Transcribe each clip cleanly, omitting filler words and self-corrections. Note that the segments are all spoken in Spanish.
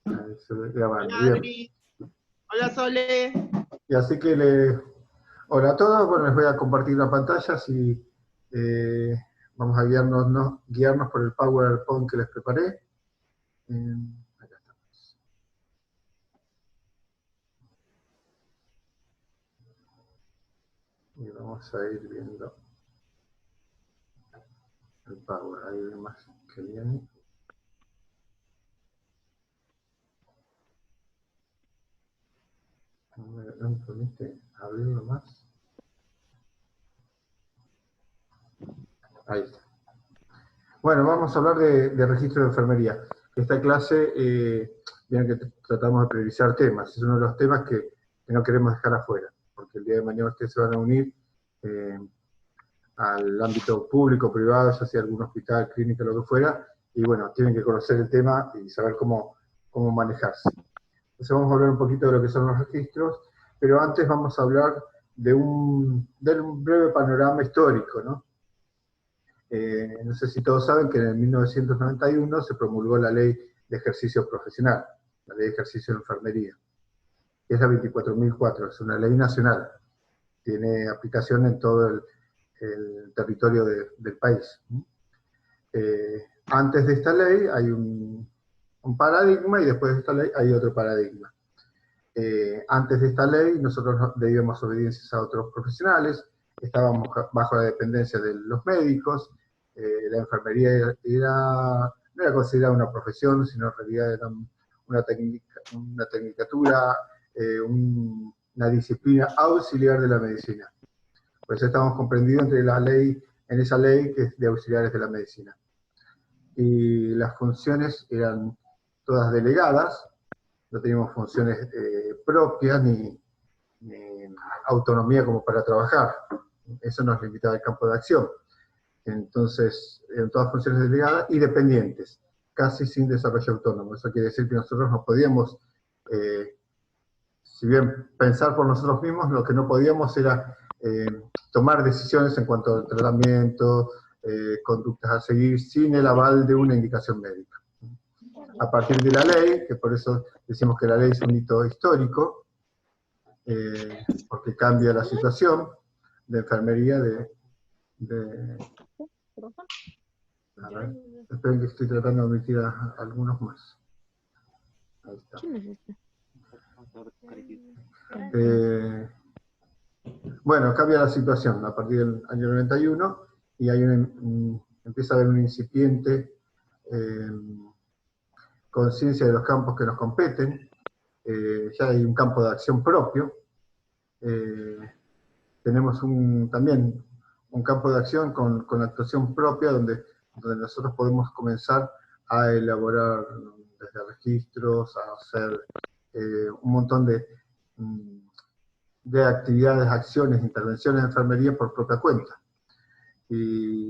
Ahí se ve grabando, Hola, bien. Adri. Hola, Sole. Y así que hola a todos, bueno, les voy a compartir la pantalla, si eh, vamos a guiarnos por el PowerPoint que les preparé. Acá estamos. Y vamos a ir viendo el Power, ahí más que viene. ¿No me permite abrirlo más? Ahí está. Bueno, vamos a hablar de registro de enfermería. Esta clase, bien que tratamos de priorizar temas, es uno de los temas que no queremos dejar afuera, porque el día de mañana ustedes se van a unir al ámbito público, privado, ya sea algún hospital, clínica, lo que fuera, y bueno, tienen que conocer el tema y saber cómo manejarse. Entonces vamos a hablar un poquito de lo que son los registros, pero antes vamos a hablar de un breve panorama histórico, ¿no? No sé si todos saben que en el 1991 se promulgó la Ley de Ejercicio Profesional, la Ley de Ejercicio de Enfermería, que es la 24.004, es una ley nacional, tiene aplicación en todo el territorio del país. Antes de esta ley hay un paradigma y después de esta ley hay otro paradigma. Antes de esta ley nosotros debíamos obediencias a otros profesionales, estábamos bajo la dependencia de los médicos, la enfermería no era considerada una profesión, sino en realidad era una tecnicatura, una disciplina auxiliar de la medicina. Por eso estamos comprendidos en esa ley que es de auxiliares de la medicina. Y las funciones eran todas delegadas, no teníamos funciones propias ni autonomía como para trabajar. Eso nos limitaba el campo de acción. Entonces, eran todas funciones delegadas y dependientes, casi sin desarrollo autónomo. Eso quiere decir que nosotros no podíamos, si bien pensar por nosotros mismos, lo que no podíamos era tomar decisiones en cuanto al tratamiento, conductas a seguir, sin el aval de una indicación médica. A partir de la ley, que por eso decimos que la ley es un hito histórico, porque cambia la situación de enfermería a ver, esperen que estoy tratando de omitir a algunos más. Ahí está. Bueno, cambia la situación a partir del año 91 y hay empieza a haber un incipiente conciencia de los campos que nos competen, ya hay un campo de acción propio, tenemos también un campo de acción con actuación propia donde nosotros podemos comenzar a elaborar desde registros, a hacer un montón de actividades, acciones, intervenciones de enfermería por propia cuenta. Y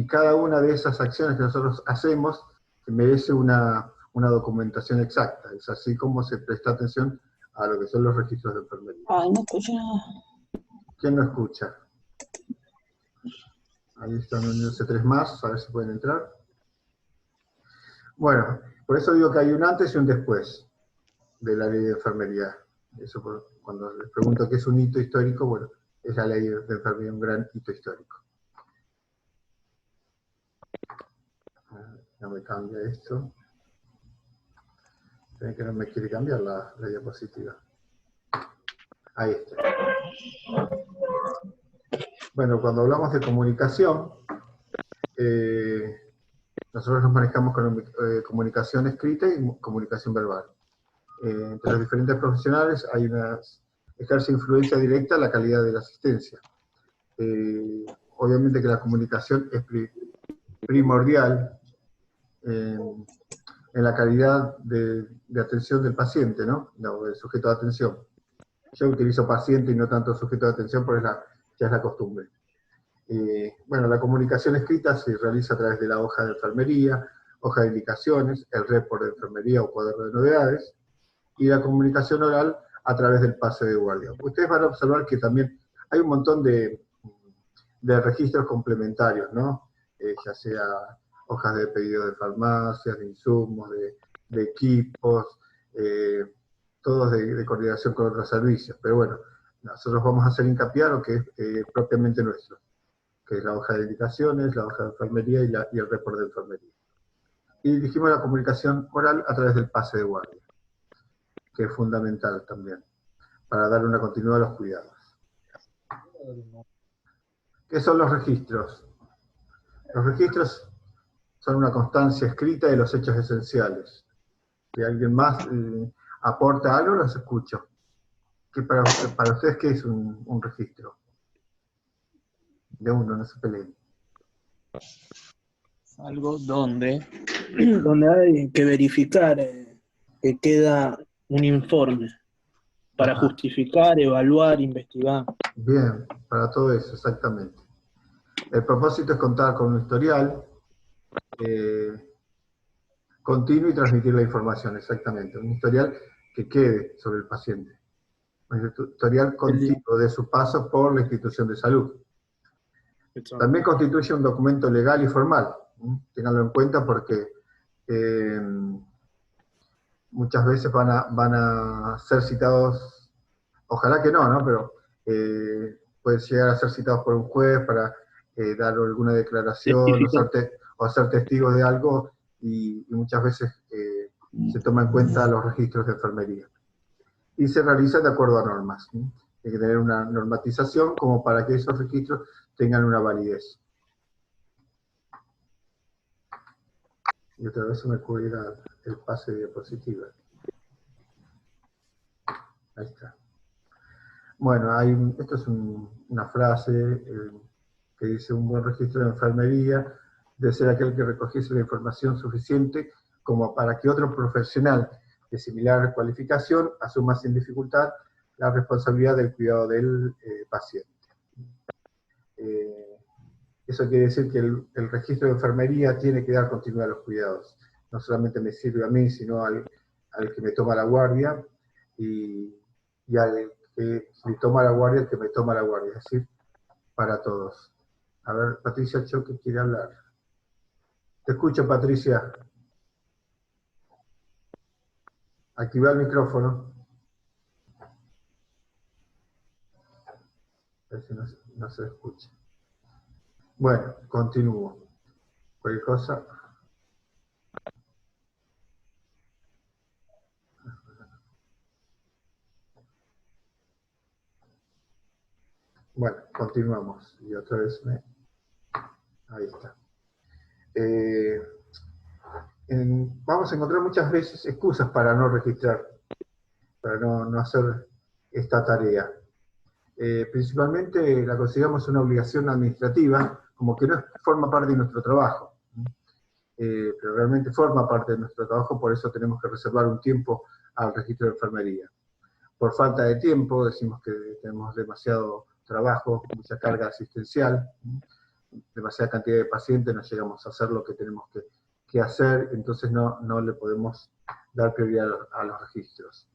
cada una de esas acciones que nosotros hacemos merece una documentación exacta. Es así como se presta atención a lo que son los registros de enfermería. Ay, no escucho nada. ¿Quién no escucha? Ahí están uniéndose 3 más, a ver si pueden entrar. Bueno, por eso digo que hay un antes y un después de la ley de enfermería. Eso cuando les pregunto qué es un hito histórico, bueno, es la ley de enfermería un gran hito histórico. No me cambia esto. Creo que no me quiere cambiar la diapositiva. Ahí está. Bueno, cuando hablamos de comunicación, nosotros nos manejamos con comunicación escrita y comunicación verbal. Entre los diferentes profesionales ejerce influencia directa en la calidad de la asistencia. Obviamente que la comunicación es primordial en la calidad de atención del paciente, ¿no? Del sujeto de atención. Yo utilizo paciente y no tanto sujeto de atención porque ya es la costumbre. Bueno, la comunicación escrita se realiza a través de la hoja de enfermería, hoja de indicaciones, el report de enfermería o cuaderno de novedades, y la comunicación oral a través del pase de guardia. Ustedes van a observar que también hay un montón de registros complementarios, ¿no? Ya sea hojas de pedido de farmacias, de insumos, de equipos, todos de coordinación con otros servicios. Pero bueno, nosotros vamos a hacer hincapié a lo que es propiamente nuestro, que es la hoja de indicaciones, la hoja de enfermería y el reporte de enfermería. Y dijimos la comunicación oral a través del pase de guardia, que es fundamental también, para dar una continuidad a los cuidados. ¿Qué son los registros? Los registros son una constancia escrita de los hechos esenciales. Si alguien más aporta algo, los escucho. Para ustedes, ¿qué es un registro? De uno, no se peleen. Algo donde hay que verificar que queda un informe para justificar, evaluar, investigar. Bien, para todo eso, exactamente. El propósito es contar con un historial continuo y transmitir la información, exactamente. Un historial que quede sobre el paciente. Un historial continuo de su paso por la institución de salud. También constituye un documento legal y formal. Ténganlo en cuenta porque muchas veces van a ser citados, ojalá que no, ¿no? Pero pueden llegar a ser citados por un juez para dar alguna declaración o ser testigos de algo y muchas veces se toma en cuenta los registros de enfermería. Y se realiza de acuerdo a normas. Hay que tener una normatización como para que esos registros tengan una validez. Y otra vez se me cuelga el pase de diapositiva. Ahí está. Bueno, esto es una frase que dice: un buen registro de enfermería debe ser aquel que recogiese la información suficiente como para que otro profesional de similar cualificación asuma sin dificultad la responsabilidad del cuidado del paciente. Eso quiere decir que el registro de enfermería tiene que dar continuidad a los cuidados. No solamente me sirve a mí, sino al que me toma la guardia y al que me toma la guardia, el que me toma la guardia, es decir, para todos. A ver, Patricia Choque quiere hablar. Te escucho, Patricia. Activa el micrófono. A ver si no se escucha. Bueno, continúo. Cualquier cosa. Bueno, continuamos. Y otra vez ahí está. Vamos a encontrar muchas veces excusas para no registrar, para no hacer esta tarea. Principalmente la consideramos una obligación administrativa, como que no forma parte de nuestro trabajo. Pero realmente forma parte de nuestro trabajo, por eso tenemos que reservar un tiempo al registro de enfermería. Por falta de tiempo, decimos que tenemos demasiado trabajo, mucha carga asistencial, demasiada cantidad de pacientes, no llegamos a hacer lo que tenemos que hacer, entonces no le podemos dar prioridad a los registros.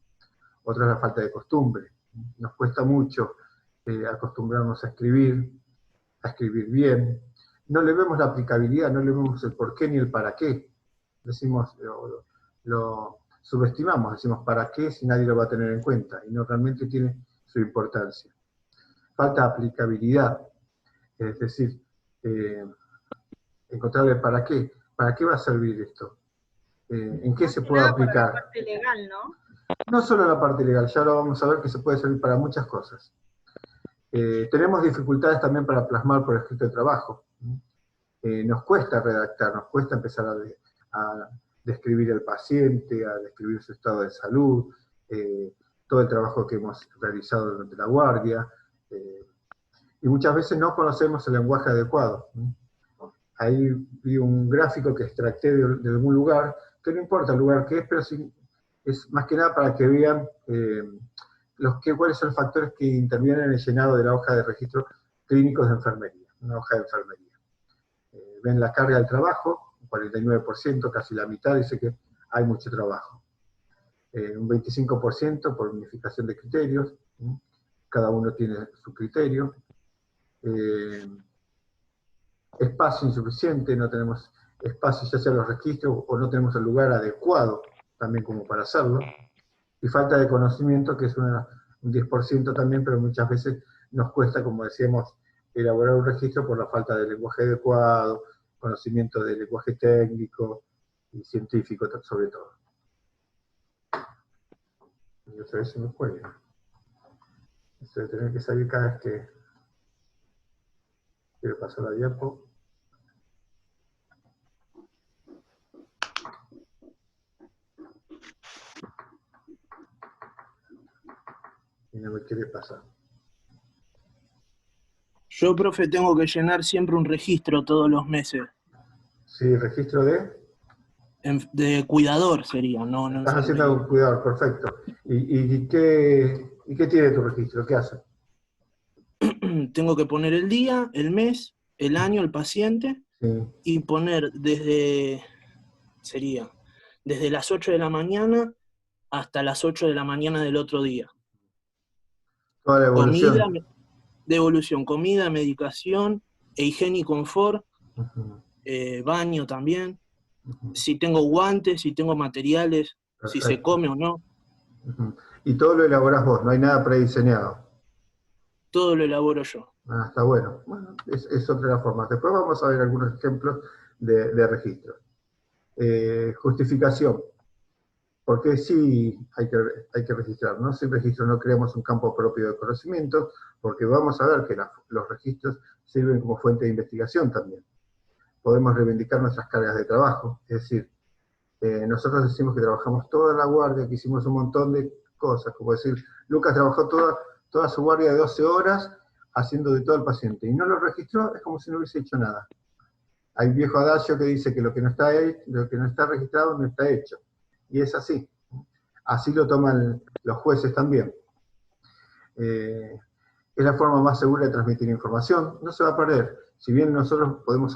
Otra es la falta de costumbre. Nos cuesta mucho acostumbrarnos a escribir bien. No le vemos la aplicabilidad, no le vemos el por qué ni el para qué. Decimos, lo subestimamos, decimos para qué si nadie lo va a tener en cuenta, y no realmente tiene su importancia. Falta aplicabilidad, es decir, encontrarle para qué va a servir esto, en qué se puede aplicar. La parte legal, ¿no? No solo la parte legal, ya lo vamos a ver que se puede servir para muchas cosas. Tenemos dificultades también para plasmar por escrito de trabajo. Nos cuesta redactar, nos cuesta empezar a describir el paciente, a describir su estado de salud, todo el trabajo que hemos realizado durante la guardia, y muchas veces no conocemos el lenguaje adecuado. Ahí vi un gráfico que extracté de algún lugar, que no importa el lugar que es, pero sí, es más que nada para que vean cuáles son los factores que intervienen en el llenado de la hoja de registro clínicos de enfermería, una hoja de enfermería. Ven la carga del trabajo, un 49%, casi la mitad, dice que hay mucho trabajo. Un 25% por unificación de criterios, cada uno tiene su criterio. Espacio insuficiente, no tenemos espacio, ya sea los registros, o no tenemos el lugar adecuado también como para hacerlo, y falta de conocimiento, que es un 10% también, pero muchas veces nos cuesta, como decíamos, elaborar un registro por la falta de lenguaje adecuado, conocimiento del lenguaje técnico y científico sobre todo. Y otra vez se me cuelga. Esto de tener que salir cada vez que quiero pasar la diapo. Y no me quiere pasar. Yo, profe, tengo que llenar siempre un registro todos los meses. Sí, registro de... De cuidador sería, no Estás haciendo algún cuidador, perfecto. ¿Y qué tiene tu registro? ¿Qué hace? Tengo que poner el día, el mes, el año, el paciente, Sí. y poner desde las 8 de la mañana hasta las 8 de la mañana del otro día. Toda la evolución. Comida, de evolución, comida, medicación, higiene y confort, baño también, si tengo guantes, si tengo materiales, Perfecto. si se come o no. Y todo lo elaborás vos, no hay nada prediseñado. Todo lo elaboro yo. Ah, está bueno. Bueno, es otra de las formas. Después vamos a ver algunos ejemplos de registro. Justificación. Porque sí hay que registrar, ¿no? Sin registro no creamos un campo propio de conocimiento, porque vamos a ver que los registros sirven como fuente de investigación también. Podemos reivindicar nuestras cargas de trabajo, es decir, nosotros decimos que trabajamos toda la guardia, que hicimos un montón de cosas, como decir, Lucas trabajó toda su guardia de 12 horas haciendo de todo el paciente, y no lo registró, es como si no hubiese hecho nada. Hay un viejo adagio que dice que lo que no está registrado no está hecho, y es así. Así lo toman los jueces también. Es la forma más segura de transmitir información, no se va a perder. Si bien nosotros podemos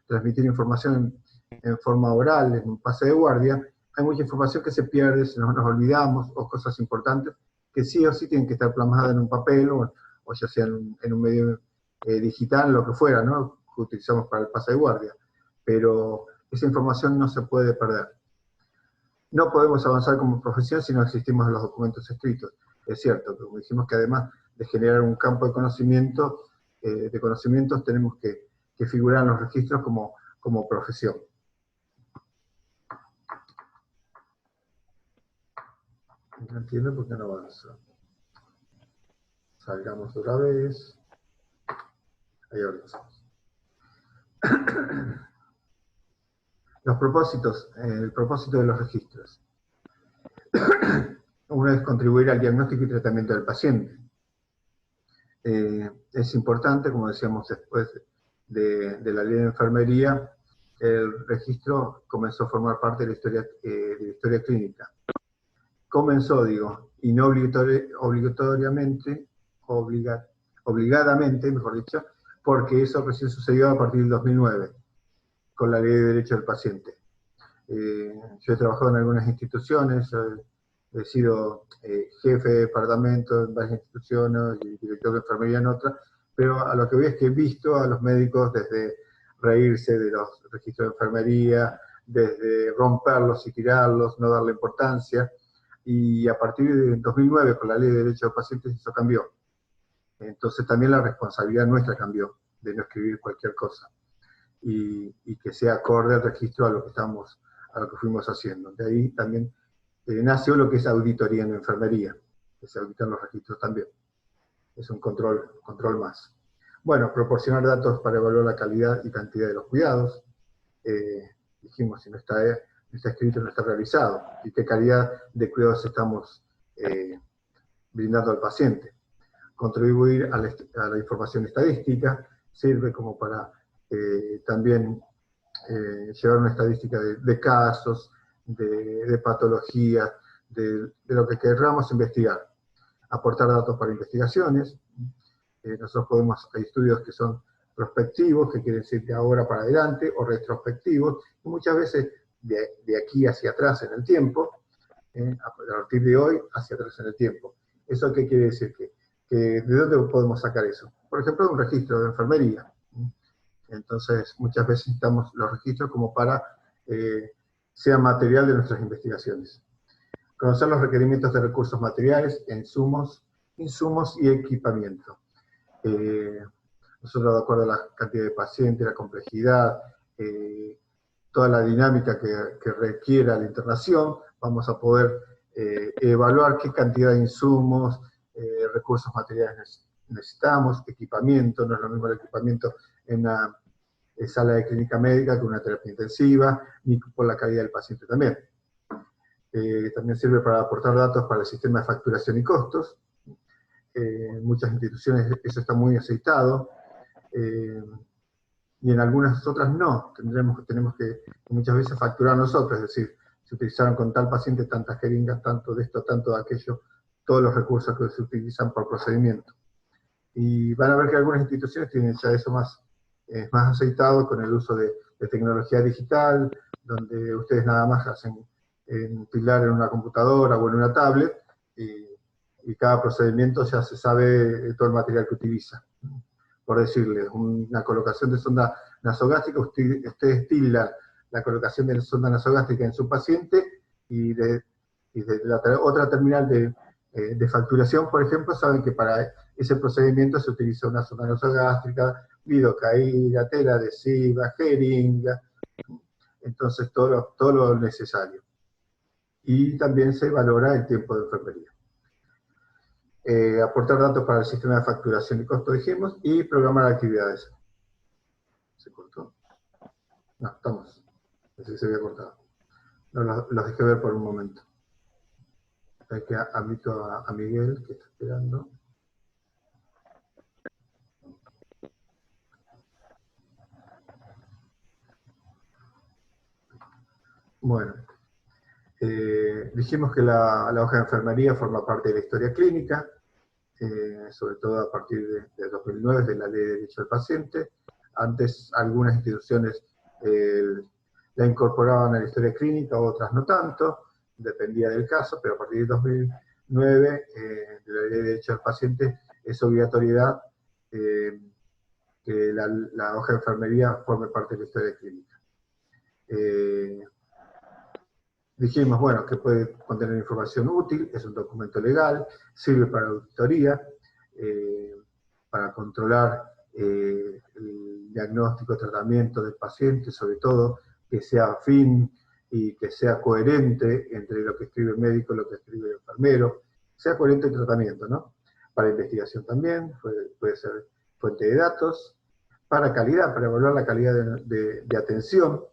transmitir información en forma oral, en un pase de guardia, hay mucha información que se pierde, si nos olvidamos, o cosas importantes que sí o sí tienen que estar plasmadas en un papel, o ya sea en un medio digital, lo que fuera, ¿no? Que utilizamos para el pase de guardia. Pero esa información no se puede perder. No podemos avanzar como profesión si no existimos en los documentos escritos. Es cierto, pero como dijimos que además de generar un campo de conocimientos, tenemos que figurar en los registros como profesión. No entiendo por qué no avanza. Salgamos otra vez. Ahí avanzamos. Los propósitos, el propósito de los registros. Uno es contribuir al diagnóstico y tratamiento del paciente. Es importante, como decíamos después de la ley de enfermería, el registro comenzó a formar parte de la historia clínica. Comenzó, y no obligadamente, mejor dicho, porque eso recién sucedió a partir del 2009, con la ley de derecho del paciente. Yo he trabajado en algunas instituciones, he sido jefe de departamento en varias instituciones y director de enfermería en otras, pero a lo que voy es que he visto a los médicos desde reírse de los registros de enfermería, desde romperlos y tirarlos, no darle importancia, y a partir de 2009 con la ley de derechos de pacientes eso cambió. Entonces también la responsabilidad nuestra cambió, de no escribir cualquier cosa, y que sea acorde al registro a lo que fuimos haciendo. De ahí también nació lo que es auditoría en enfermería, que se auditan los registros también. Es un control más. Bueno, proporcionar datos para evaluar la calidad y cantidad de los cuidados. Dijimos, si no está escrito, no está realizado. Y qué calidad de cuidados estamos brindando al paciente. Contribuir a la información estadística sirve como para también llevar una estadística de casos, de patologías, de lo que queramos investigar. Aportar datos para investigaciones. Nosotros hay estudios que son prospectivos, que quiere decir de ahora para adelante, o retrospectivos, y muchas veces de aquí hacia atrás en el tiempo, a partir de hoy hacia atrás en el tiempo. ¿Eso qué quiere decir? ¿De dónde podemos sacar eso? Por ejemplo, de un registro de enfermería. Entonces, muchas veces necesitamos los registros como para sea material de nuestras investigaciones. Conocer los requerimientos de recursos materiales, insumos y equipamiento. Nosotros, de acuerdo a la cantidad de pacientes, la complejidad, toda la dinámica que requiera la internación, vamos a poder evaluar qué cantidad de insumos, recursos materiales necesitamos, equipamiento, no es lo mismo el equipamiento en una sala de clínica médica que una terapia intensiva, ni por la calidad del paciente también. También sirve para aportar datos para el sistema de facturación y costos. En muchas instituciones eso está muy aceitado, y en algunas otras no. Tenemos que muchas veces facturar nosotros, es decir, se utilizaron con tal paciente tantas jeringas, tanto de esto, tanto de aquello, todos los recursos que se utilizan por procedimiento. Y van a ver que algunas instituciones tienen ya eso más aceitado con el uso de tecnología digital, donde ustedes nada más hacen pilar en una computadora o en una tablet, y cada procedimiento ya se sabe todo el material que utiliza. Por decirles, una colocación de sonda nasogástrica, ustedes tildan la colocación de la sonda nasogástrica en su paciente, y de la otra terminal de facturación, por ejemplo, saben que para ese procedimiento se utiliza una sonda nasogástrica, lidocaína, tela adhesiva, jeringa, entonces todo lo necesario. Y también se valora el tiempo de enfermería. Aportar datos para el sistema de facturación y costo, dijimos, y programar actividades. ¿Se cortó? No, estamos. Pensé que se había cortado. No, los dejé ver por un momento. Hay que admito a Miguel, que está esperando. Bueno. Dijimos que la hoja de enfermería forma parte de la historia clínica, sobre todo a partir de 2009, de la Ley de Derecho del Paciente. Antes algunas instituciones la incorporaban a la historia clínica, otras no tanto, dependía del caso, pero a partir de 2009, de la Ley de Derecho del Paciente, es obligatoriedad que la hoja de enfermería forme parte de la historia clínica. Dijimos, bueno, que puede contener información útil, es un documento legal, sirve para auditoría, para controlar el diagnóstico, tratamiento del paciente, sobre todo que sea afín y que sea coherente entre lo que escribe el médico y lo que escribe el enfermero, sea coherente el tratamiento, ¿no? Para investigación también, puede ser fuente de datos, para calidad, para evaluar la calidad de atención.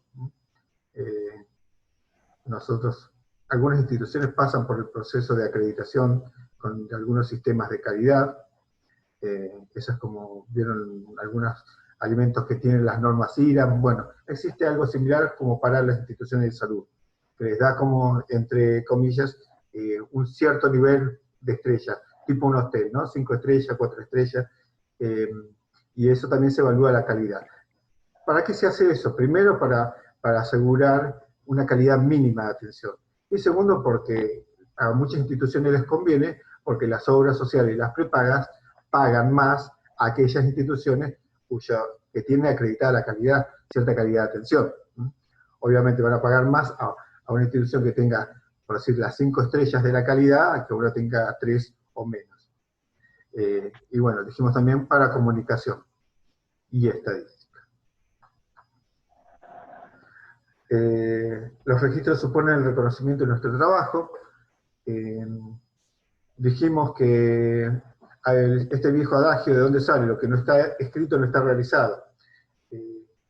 Algunas instituciones pasan por el proceso de acreditación con algunos sistemas de calidad. Eso es como vieron algunos alimentos que tienen las normas IRAM. Bueno, existe algo similar como para las instituciones de salud, que les da como, entre comillas, un cierto nivel de estrella, tipo un hotel, ¿no? 5 estrellas, 4 estrellas, y eso también se evalúa la calidad. ¿Para qué se hace eso? Primero, para asegurar una calidad mínima de atención. Y segundo, porque a muchas instituciones les conviene, porque las obras sociales y las prepagas pagan más a aquellas instituciones que tienen acreditada la calidad, cierta calidad de atención. Obviamente van a pagar más a una institución que tenga, por decir, las 5 estrellas de la calidad, a que una tenga 3 o menos. Y bueno, dijimos también para comunicación y estadística. Los registros suponen el reconocimiento de nuestro trabajo. Dijimos que este viejo adagio, ¿de dónde sale? Lo que no está escrito no está realizado.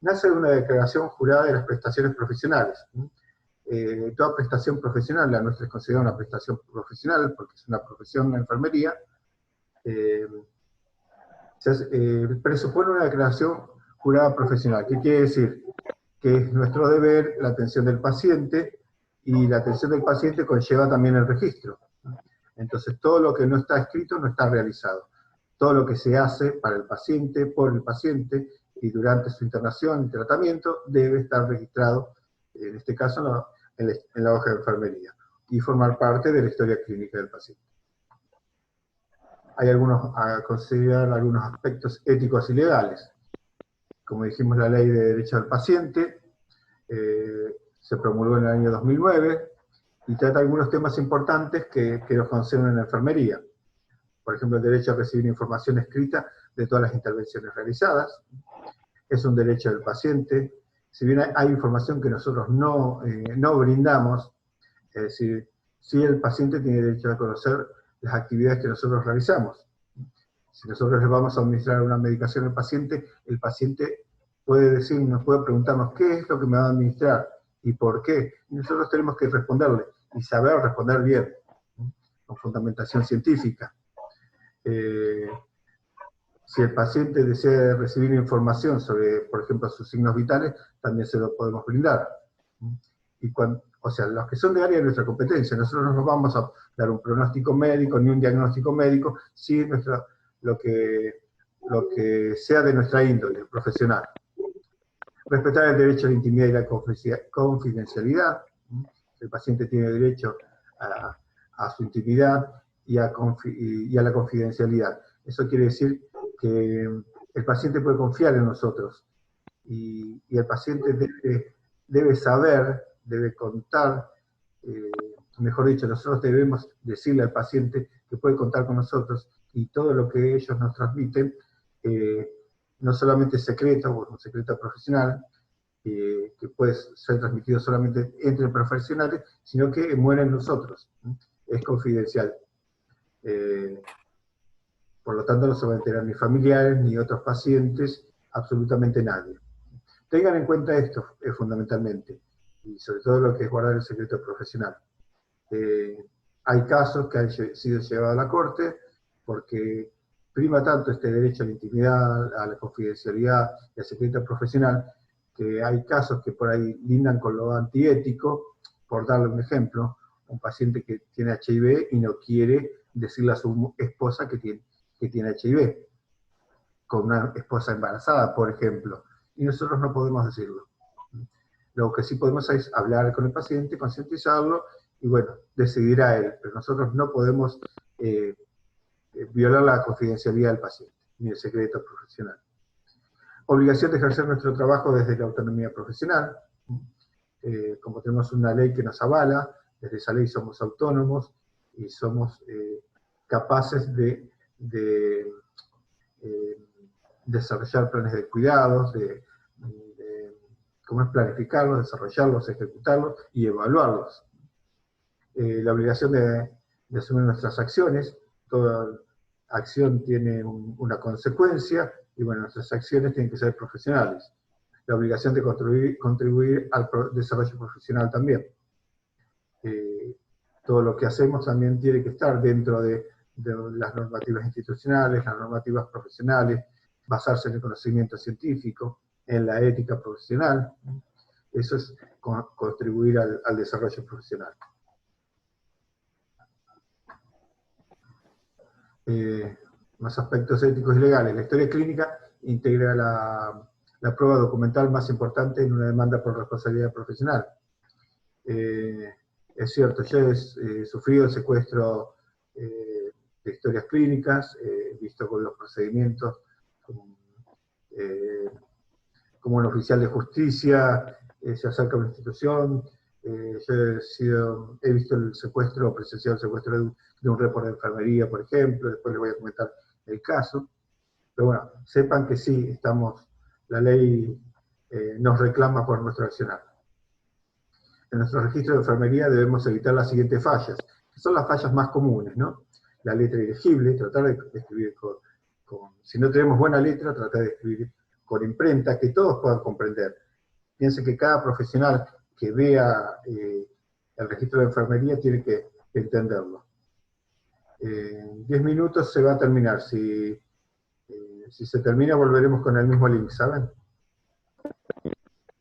Nace de una declaración jurada de las prestaciones profesionales. Toda prestación profesional, la nuestra es considerada una prestación profesional, porque es una profesión, la enfermería, presupone una declaración jurada profesional. ¿Qué quiere decir? Que es nuestro deber la atención del paciente, y la atención del paciente conlleva también el registro. Entonces todo lo que no está escrito no está realizado. Todo lo que se hace para el paciente, por el paciente, y durante su internación y tratamiento, debe estar registrado, en este caso en la hoja de enfermería, y formar parte de la historia clínica del paciente. Hay a considerar algunos aspectos éticos y legales. como dijimos, la Ley de Derecho del Paciente, se promulgó en el año 2009, y trata algunos temas importantes que nos conciernen en la enfermería. Por ejemplo, el derecho a recibir información escrita de todas las intervenciones realizadas. Es un derecho del paciente. Si bien hay información que nosotros no brindamos, es decir, sí el paciente tiene derecho a conocer las actividades que nosotros realizamos. Si nosotros le vamos a administrar una medicación al paciente, el paciente puede decirnos, puede preguntarnos qué es lo que me va a administrar y por qué. Y nosotros tenemos que responderle, y saber responder bien, con fundamentación científica. Si el paciente desea recibir información sobre, por ejemplo, sus signos vitales, también se lo podemos brindar. Y o sea, los que son de área de nuestra competencia, nosotros no nos vamos a dar un pronóstico médico ni un diagnóstico médico, sí lo que sea de nuestra índole profesional. Respetar el derecho a la intimidad y la confidencialidad. El paciente tiene derecho a su intimidad y a la confidencialidad. Eso quiere decir que el paciente puede confiar en nosotros, y el paciente debe saber, debe contar, mejor dicho, nosotros debemos decirle al paciente que puede contar con nosotros, y todo lo que ellos nos transmiten, no solamente es secreto, o un secreto profesional, que puede ser transmitido solamente entre profesionales, sino que muere en nosotros, es confidencial. Por lo tanto, no se van a enterar ni familiares, ni otros pacientes, absolutamente nadie. Tengan en cuenta esto, fundamentalmente, y sobre todo lo que es guardar el secreto profesional. Hay casos que han sido llevados a la corte porque prima tanto este derecho a la intimidad, a la confidencialidad y al secreto profesional, que hay casos que por ahí lindan con lo antiético. Por darle un ejemplo, un paciente que tiene HIV y no quiere decirle a su esposa que tiene HIV, con una esposa embarazada, por ejemplo, y nosotros no podemos decirlo. Lo que sí podemos es hablar con el paciente, concientizarlo, y bueno, decidirá él, pero nosotros no podemos violar la confidencialidad del paciente, ni el secreto profesional. Obligación de ejercer nuestro trabajo desde la autonomía profesional. Como tenemos una ley que nos avala, desde esa ley somos autónomos y somos capaces de desarrollar planes de cuidados, cómo es planificarlos, desarrollarlos, ejecutarlos y evaluarlos. La obligación de asumir nuestras acciones. Toda acción tiene una consecuencia, y bueno, nuestras acciones tienen que ser profesionales. La obligación de contribuir al desarrollo profesional también. Todo lo que hacemos también tiene que estar dentro de las normativas institucionales, las normativas profesionales, basarse en el conocimiento científico, en la ética profesional. Eso es contribuir al desarrollo profesional. Más aspectos éticos y legales. La historia clínica integra la prueba documental más importante en una demanda por responsabilidad profesional. Es cierto, yo he sufrido el secuestro de historias clínicas, visto con los procedimientos como un oficial de justicia se acerca a una institución. Yo he visto el secuestro, presenciado el secuestro de un report de enfermería, por ejemplo. Después les voy a comentar el caso. Pero bueno, sepan que sí, la ley nos reclama por nuestro accionar. En nuestro registro de enfermería debemos evitar las siguientes fallas, que son las fallas más comunes, ¿no? La letra ilegible, tratar de escribir si no tenemos buena letra, tratar de escribir con imprenta, que todos puedan comprender. Piensen que cada profesional que vea el registro de enfermería tiene que entenderlo. 10 minutos se va a terminar. Si se termina, volveremos con el mismo link, ¿saben?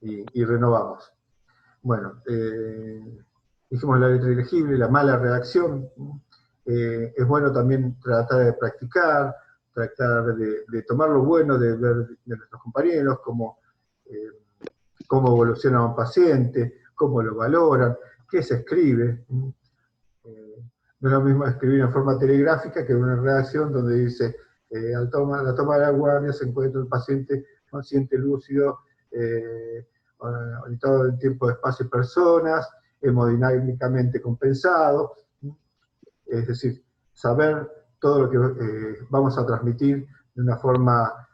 Y renovamos. Bueno, dijimos la letra ilegible, la mala redacción. Es bueno también tratar de practicar, tratar de tomar lo bueno de ver de nuestros compañeros, cómo evoluciona un paciente, cómo lo valoran, qué se escribe. No es lo mismo escribir en forma telegráfica que una redacción donde dice, la toma de la guardia se encuentra el paciente consciente, lúcido, orientado en tiempo, espacio y personas, hemodinámicamente compensado, es decir, saber todo lo que vamos a transmitir de una forma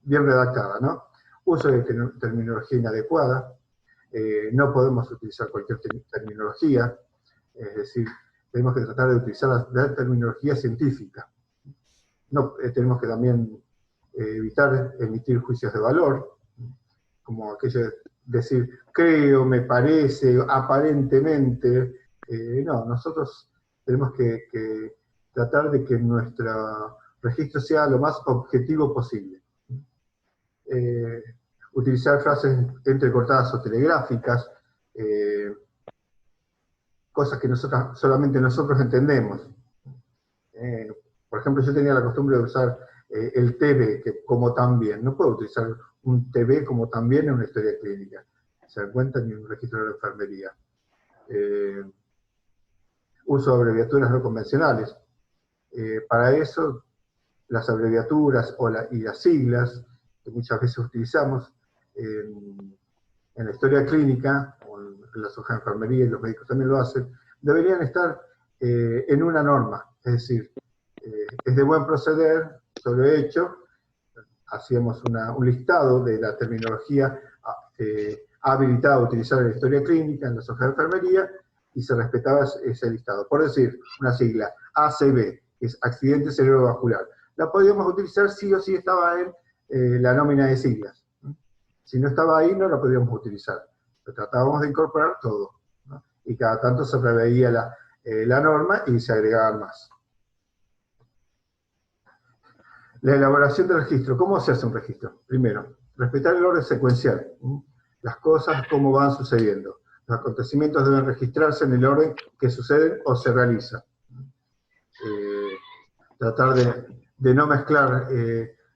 bien redactada, ¿no? Uso de terminología inadecuada, no podemos utilizar cualquier terminología, es decir, tenemos que tratar de utilizar la terminología científica. No, tenemos que también evitar emitir juicios de valor, como aquello de decir, creo, me parece, aparentemente. No, nosotros tenemos que tratar de que nuestro registro sea lo más objetivo posible. Utilizar frases entrecortadas o telegráficas, cosas que solamente nosotros entendemos. Por ejemplo, yo tenía la costumbre de usar el TV como también. No puedo utilizar un TV como también en una historia clínica. Se dan cuenta, ni en un registro de la enfermería. Uso de abreviaturas no convencionales. Para eso, las abreviaturas y las siglas, que muchas veces utilizamos en la historia clínica, o en las hojas de enfermería, y los médicos también lo hacen, deberían estar en una norma. Es decir, es de buen proceder, yo lo he hecho, hacíamos un listado de la terminología habilitada a utilizar en la historia clínica, en las hojas de enfermería, y se respetaba ese listado. Por decir, una sigla, ACV, que es accidente cerebrovascular. La podíamos utilizar sí o sí estaba en la nómina de siglas. Si no estaba ahí, no la podíamos utilizar. Pero tratábamos de incorporar todo, ¿no? Y cada tanto se reveía la norma y se agregaban más. La elaboración del registro. ¿Cómo se hace un registro? Primero, respetar el orden secuencial. Las cosas, cómo van sucediendo. Los acontecimientos deben registrarse en el orden que suceden o se realizan. Tratar de no mezclar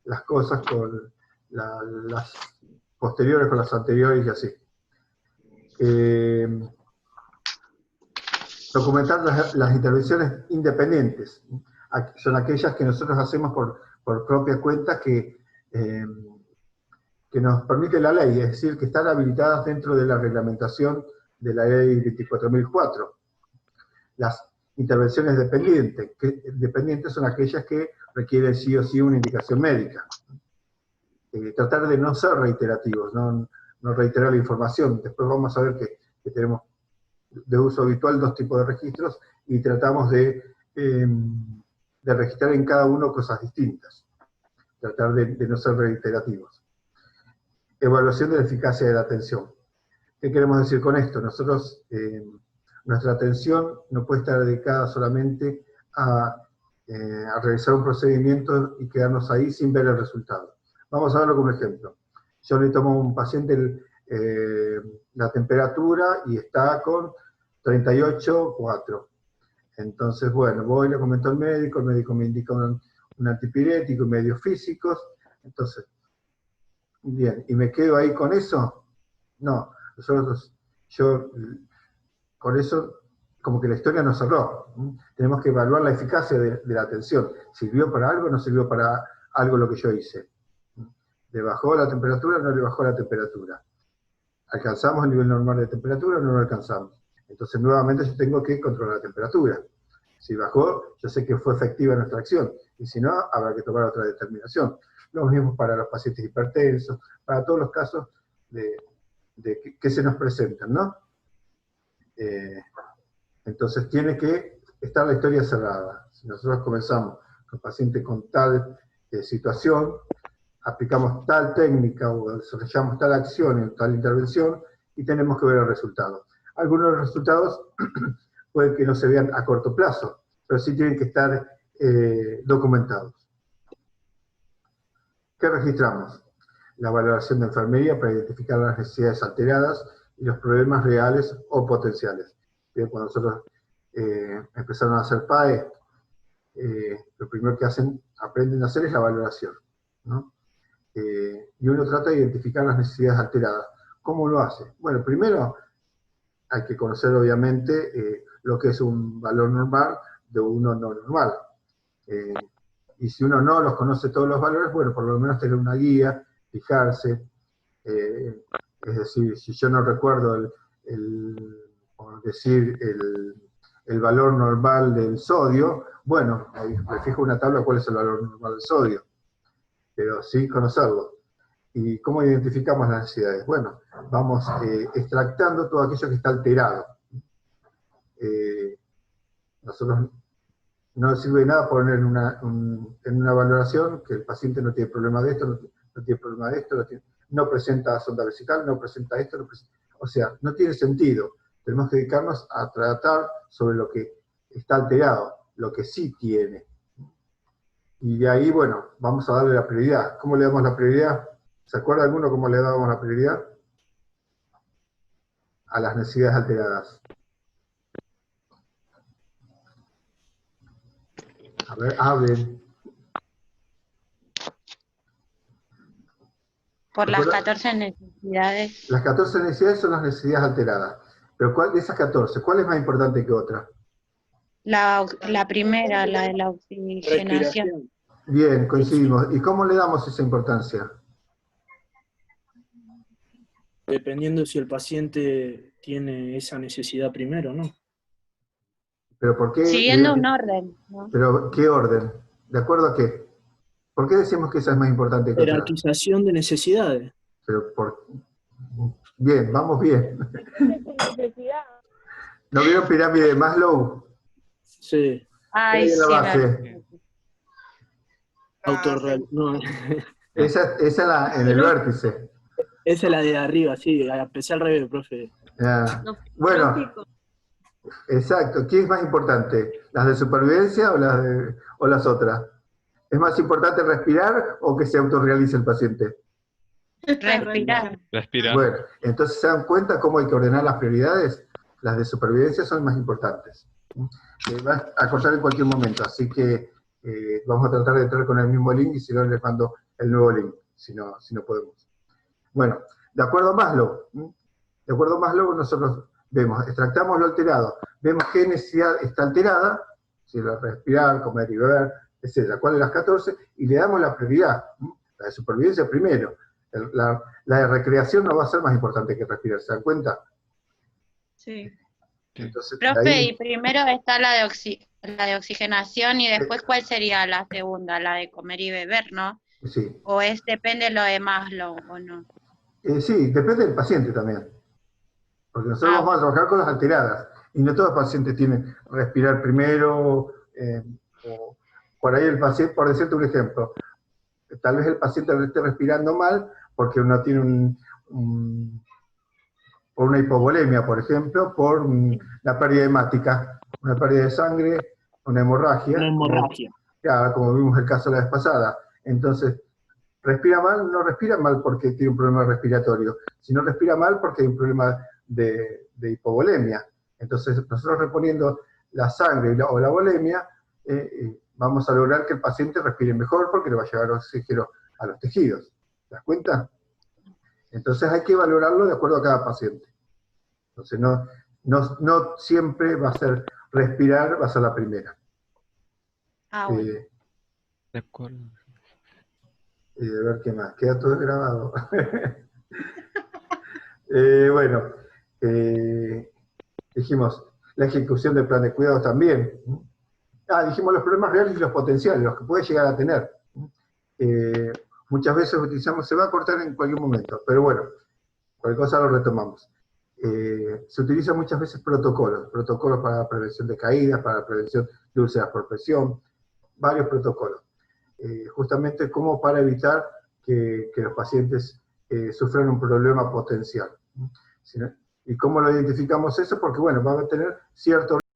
las cosas con las posteriores con las anteriores y así. Documentar las intervenciones independientes. Son aquellas que nosotros hacemos por propia cuenta que nos permite la ley, es decir, que están habilitadas dentro de la reglamentación de la ley 24.004. Las intervenciones dependientes son aquellas que requieren sí o sí una indicación médica. Tratar de no ser reiterativos, no reiterar la información. Después vamos a ver que tenemos de uso habitual 2 tipos de registros y tratamos de registrar en cada uno cosas distintas. Tratar de no ser reiterativos. Evaluación de la eficacia de la atención. ¿Qué queremos decir con esto? Nosotros, nuestra atención no puede estar dedicada solamente a realizar un procedimiento y quedarnos ahí sin ver el resultado. Vamos a verlo como ejemplo. Yo le tomo a un paciente la temperatura y está con 38,4. Entonces, bueno, voy, le comento al médico, el médico me indica un antipirético y medios físicos. Entonces, bien, ¿y me quedo ahí con eso? No, yo con eso, como que la historia nos cerró. Tenemos que evaluar la eficacia de la atención. ¿Sirvió para algo o no sirvió para algo lo que yo hice? ¿Le bajó la temperatura o no le bajó la temperatura? ¿Alcanzamos el nivel normal de temperatura o no lo alcanzamos? Entonces, nuevamente yo tengo que controlar la temperatura. Si bajó, yo sé que fue efectiva nuestra acción. Y si no, habrá que tomar otra determinación. Lo mismo para los pacientes hipertensos, para todos los casos que se nos presentan, ¿no? Entonces, tiene que estar la historia cerrada. Si nosotros comenzamos con el paciente con tal situación, aplicamos tal técnica o desarrollamos tal acción o tal intervención y tenemos que ver el resultado. Algunos de los resultados pueden que no se vean a corto plazo, pero sí tienen que estar documentados. ¿Qué registramos? La valoración de enfermería para identificar las necesidades alteradas y los problemas reales o potenciales. Cuando nosotros empezaron a hacer PAE, lo primero que aprenden a hacer es la valoración, ¿no? Y uno trata de identificar las necesidades alteradas. ¿Cómo lo hace? Bueno, primero hay que conocer obviamente lo que es un valor normal de uno no normal. Y si uno no los conoce todos los valores, bueno, por lo menos tener una guía, fijarse. Es decir, si yo no recuerdo por decir, el valor normal del sodio, bueno, ahí me fijo en una tabla cuál es el valor normal del sodio, pero sí conocerlo. ¿Y cómo identificamos las necesidades? Bueno, vamos extractando todo aquello que está alterado. Nosotros no sirve de nada poner en una valoración que el paciente no tiene problema de esto, no tiene problema de esto, no presenta sonda vesical, no presenta esto, o sea, no tiene sentido. Tenemos que dedicarnos a tratar sobre lo que está alterado, lo que sí tiene. Y de ahí, bueno, vamos a darle la prioridad. ¿Cómo le damos la prioridad? ¿Se acuerda alguno cómo le dábamos la prioridad? A las necesidades alteradas. A ver, hablen. Por las 14 necesidades. Las 14 necesidades son las necesidades alteradas. Pero ¿cuál de esas 14? ¿Cuál es más importante que otra? La primera, la de la oxigenación. Respiración. Bien, coincidimos. ¿Y cómo le damos esa importancia? Dependiendo si el paciente tiene esa necesidad primero, ¿no? ¿Pero por qué? Siguiendo un orden, ¿no? ¿Pero qué orden? ¿De acuerdo a qué? ¿Por qué decimos que esa es más importante que otra? Jerarquización de necesidades. Pero bien, vamos bien. ¿No vieron pirámide de Maslow? Sí. Ay, Ahí en la sí, base. No, Esa es en el vértice. esa es la de arriba, sí, empecé al revés, profe. Ah, bueno, exacto. ¿Quién es más importante? ¿Las de supervivencia o las otras? ¿Es más importante respirar o que se autorrealice el paciente? Respirar. Respirar. Bueno, entonces se dan cuenta cómo hay que ordenar las prioridades. Las de supervivencia son más importantes. Va a cortar en cualquier momento, así que vamos a tratar de entrar con el mismo link y si no les mando el nuevo link, si no podemos. Bueno, de acuerdo a Maslow, nosotros vemos, extractamos lo alterado, vemos qué necesidad está alterada, si respirar, comer y beber, etc. ¿Cuál de las 14? Y le damos la prioridad, la de supervivencia primero. La de recreación no va a ser más importante que respirar, ¿se dan cuenta? Sí. Entonces, Profe, ahí, y primero está la de oxigenación y después, ¿cuál sería la segunda? La de comer y beber, ¿no? sí. ¿O depende de lo de Maslow o no? Sí, depende del paciente también. Porque nosotros vamos a trabajar con las alteradas. Y no todos los pacientes tienen respirar primero, o por ahí el paciente, por decirte un ejemplo, tal vez el paciente esté respirando mal porque uno tiene por una hipovolemia, por ejemplo, por la pérdida hemática, una pérdida de sangre, una hemorragia. Una hemorragia. Como vimos el caso la vez pasada. Entonces, respira mal, no respira mal porque tiene un problema respiratorio, sino respira mal porque hay un problema de hipovolemia. Entonces, nosotros reponiendo la sangre o la volemia, vamos a lograr que el paciente respire mejor porque le va a llevar oxígeno a los tejidos. ¿Te das cuenta? Entonces hay que valorarlo de acuerdo a cada paciente. Entonces no siempre va a ser respirar, va a ser la primera. Bueno. De acuerdo. A ver qué más, queda todo grabado. Bueno, dijimos la ejecución del plan de cuidados también. Dijimos los problemas reales y los potenciales, los que puede llegar a tener. Muchas veces utilizamos, se va a cortar en cualquier momento, pero bueno, cualquier cosa lo retomamos. Se utilizan muchas veces protocolos para la prevención de caídas, para la prevención de úlceras por presión, varios protocolos. Justamente como para evitar que los pacientes sufran un problema potencial. ¿Sí? ¿Y cómo lo identificamos eso? Porque bueno, va a tener cierto